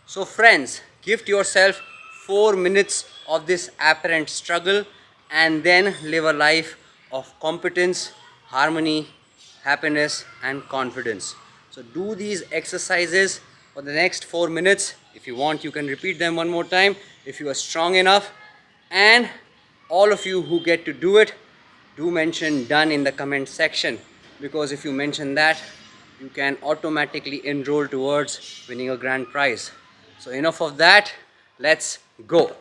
So friends, gift yourself 4 minutes of this apparent struggle and then live a life of competence, harmony, happiness and confidence. So do these exercises for the next 4 minutes. If you want, you can repeat them one more time if you are strong enough. And all of you who get to do it, do mention done in the comment section, because if you mention that, you can automatically enroll towards winning a grand prize. So enough of that, let's go.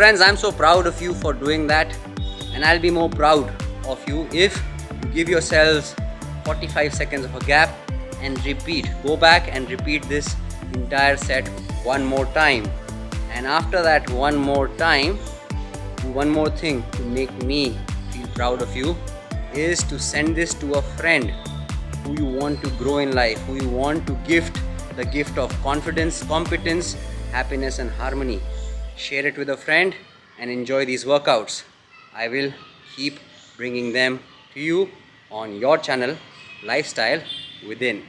friends, I'm so proud of you for doing that, and I'll be more proud of you if you give yourselves 45 seconds of a gap and repeat. Go back and repeat this entire set one more time. And after that one more time, do one more thing to make me feel proud of you, is to send this to a friend who you want to grow in life, who you want to gift the gift of confidence, competence, happiness and harmony. Share it with a friend and enjoy these workouts. I will keep bringing them to you on your channel, Lifestyle Within.